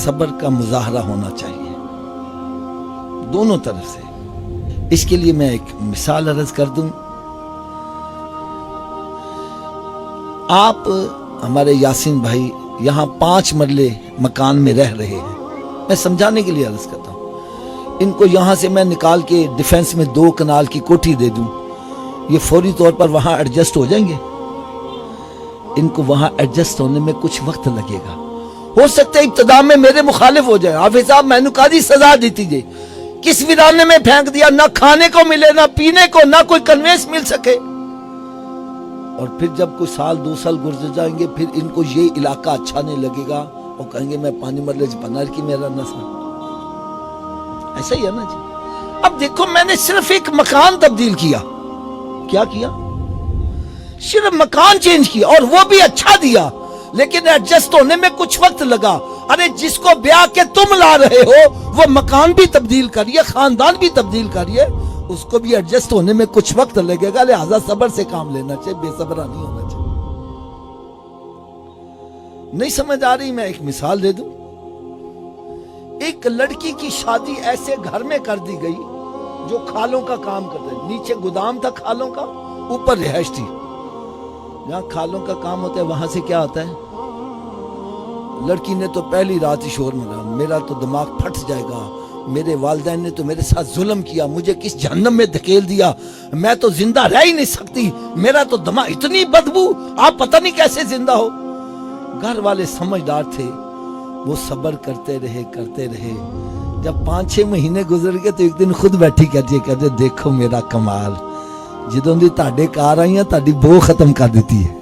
صبر کا مظاہرہ ہونا چاہیے دونوں طرف سے۔ اس کے لیے میں ایک مثال عرض کر دوں۔ آپ ہمارے یاسین بھائی یہاں 5 مرلے مکان میں رہ رہے ہیں، میں سمجھانے کے لیے عرض کرتا ہوں، ان کو یہاں سے میں نکال کے ڈیفنس میں 2 کنال کی کوٹھی دے دوں، یہ فوری طور پر وہاں ایڈجسٹ ہو جائیں گے؟ ان کو وہاں ایڈجسٹ ہونے میں کچھ وقت لگے گا، ہو سکتا ہے ابتدا میں میرے مخالف ہو جائے، حافظ صاحب میں نے کہا سزا دیتی جائے، کس ویرانے میں پھینک دیا، نہ کھانے کو ملے نہ پینے کو، نہ کوئی کنوینس مل سکے، اور پھر جب کوئی 1-2 سال گزر جائیں گے پھر ان کو یہ علاقہ اچھا نہیں لگے گا اور کہیں گے میں پانی مرلے بنار کی میرا نسل، ایسا ہی ہے نا جی۔ اب دیکھو میں نے صرف ایک مکان تبدیل کیا، کیا کیا؟ صرف مکان چینج کیا اور وہ بھی اچھا دیا، لیکن ایڈجسٹ ہونے میں کچھ وقت لگا۔ ارے جس کو بیاہ کے تم لا رہے ہو وہ مکان بھی تبدیل کریے، خاندان بھی تبدیل کریے، اس کو بھی ایڈجسٹ ہونے میں کچھ وقت لگے گا، لہذا صبر سے کام لینا چاہیے، بے صبرا نہیں ہونا چاہیے۔ نہیں سمجھ آ رہی؟ میں ایک مثال دے دوں۔ ایک لڑکی کی شادی ایسے گھر میں کر دی گئی جو کھالوں کا کام کرتے، نیچے گودام تھا کھالوں کا، اوپر رہائش تھی۔ جہاں کھالوں کا کام ہوتا ہے وہاں سے کیا ہوتا ہے؟ لڑکی نے تو پہلی رات ہی شور ملا، میرا تو دماغ پھٹ جائے گا، میرے والدین نے تو میرے ساتھ ظلم کیا، مجھے کس جہنم میں دھکیل دیا، میں تو زندہ رہ ہی نہیں سکتی، میرا تو دماغ، اتنی بدبو، آپ پتہ نہیں کیسے زندہ ہو۔ گھر والے سمجھدار تھے، وہ صبر کرتے رہے جب 5-6 مہینے گزر گئے تو ایک دن خود بیٹھی کہتے دیکھو میرا کمال، جدوں دی تاڑے کار آئی ہیں تاڑی بو ختم کر دیتی ہے۔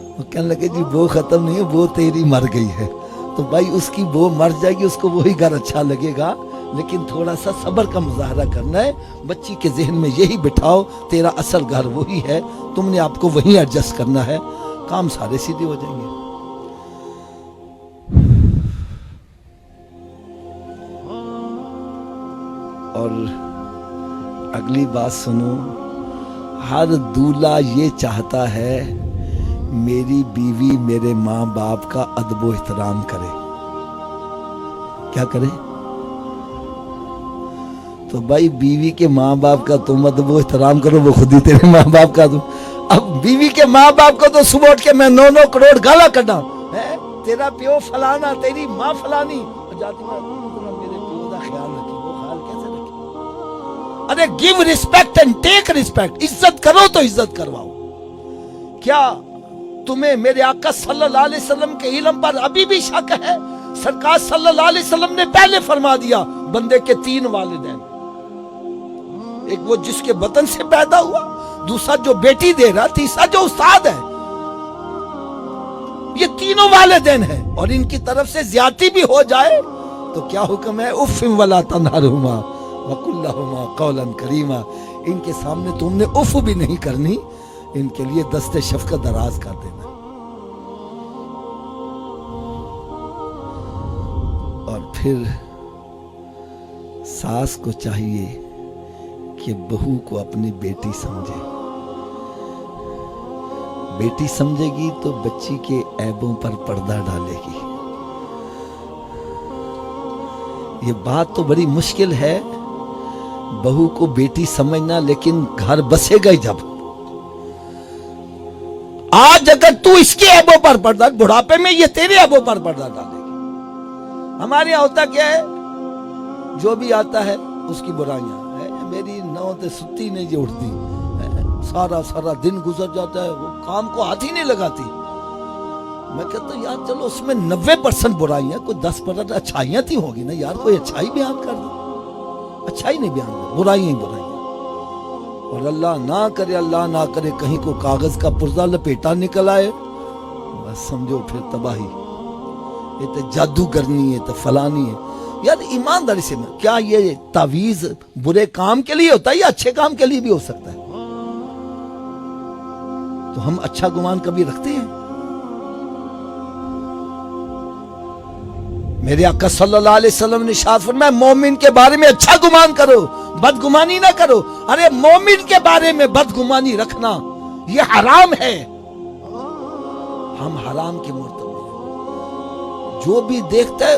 وہ کہنے لگے جی بو ختم نہیں ہے، بو تیری مر گئی ہے، تو بھائی اس کی بو مر جائے گی، اس کو وہی گھر اچھا لگے گا، لیکن تھوڑا سا صبر کا مظاہرہ کرنا ہے، بچی کے ذہن میں یہی بٹھاؤ تیرا اصل گھر وہی ہے، تم نے آپ کو وہیں ایڈجسٹ کرنا ہے، کام سارے سیدھے ہو جائیں گے۔ اور اگلی بات سنو، ہر دولہا یہ چاہتا ہے میری بیوی میرے ماں باپ کا ادب و احترام کرے، کیا کرے؟ تو بھائی بیوی کے ماں باپ کا تم ادب و احترام کرو، وہ خود ہی تیرے ماں باپ کا۔ اب بیوی کے ماں باپ کو تو صبح اٹھ کے میں 9 کروڑ گالا کڈا، تیرا پیو فلانا، تیری ماں فلانی، جاتی میرے پیو دا خیال رکھی، وہ خیال کیسے رکھی؟ ارے give respect and take respect, عزت کرو تو عزت کرواؤ۔ کیا تمہیں میرے آقا صلی اللہ علیہ وسلم کے علم پر ابھی بھی شک ہے؟ سرکار صلی اللہ علیہ وسلم نے پہلے فرما دیا بندے کے 3 والدین، ایک وہ جس کے بطن سے پیدا ہوا، دوسرا جو بیٹی دے رہا، تیسرا جو استاد ہے، یہ تینوں والدین ہیں، اور ان کی طرف سے زیادتی بھی ہو جائے تو کیا حکم ہے؟ اف ولا تنہرہما وقل لہما قولا کریما، ان کے سامنے تم نے اف بھی نہیں کرنی، ان کے لیے دست شفقت دراز کر دینا۔ اور پھر ساس کو چاہیے کہ بہو کو اپنی بیٹی سمجھے، بیٹی سمجھے گی تو بچی کے عیبوں پر پردہ ڈالے گی۔ یہ بات تو بڑی مشکل ہے بہو کو بیٹی سمجھنا، لیکن گھر بسے گا جب۔ آج اگر تو اس کے عیبوں پر پردہ، بڑھاپے میں یہ تیرے عیبوں پر پردہ ڈالے گی۔ ہمارے یہاں ہوتا کیا ہے، جو بھی آتا ہے اس کی برائیاں، میری نو تے ستی نہیں جو اٹھتی، سارا دن گزر جاتا ہے، وہ کام کو ہاتھ ہی نہیں لگاتی۔ میں کہتا ہوں یار چلو اس میں 90% برائیاں، کوئی 10% اچھائیاں تھی ہوگی نا یار، کوئی اچھائی بیان کر دو، اچھائی نہیں بیان کر، برائیاں ہی برائیاں۔ اور اللہ نہ کرے کہیں کو کاغذ کا پرزہ لپیٹا نکل آئے، بس سمجھو پھر تباہی، یہ تو جادوگرنی ہے، تو فلانی ہے۔ یار ایمانداری سے کیا یہ تعویذ برے کام کے لیے ہوتا ہے یا اچھے کام کے لیے بھی ہو سکتا ہے؟ تو ہم اچھا گمان کبھی رکھتے ہیں؟ میرے آقا صلی اللہ علیہ وسلم نے ارشاد فرمایا مومن کے بارے میں اچھا گمان کرو، بدگمانی نہ کرو۔ ارے مومن کے بارے میں بدگمانی رکھنا یہ حرام ہے، ہم حرام کے مرتکب ہیں۔ جو بھی دیکھتا ہے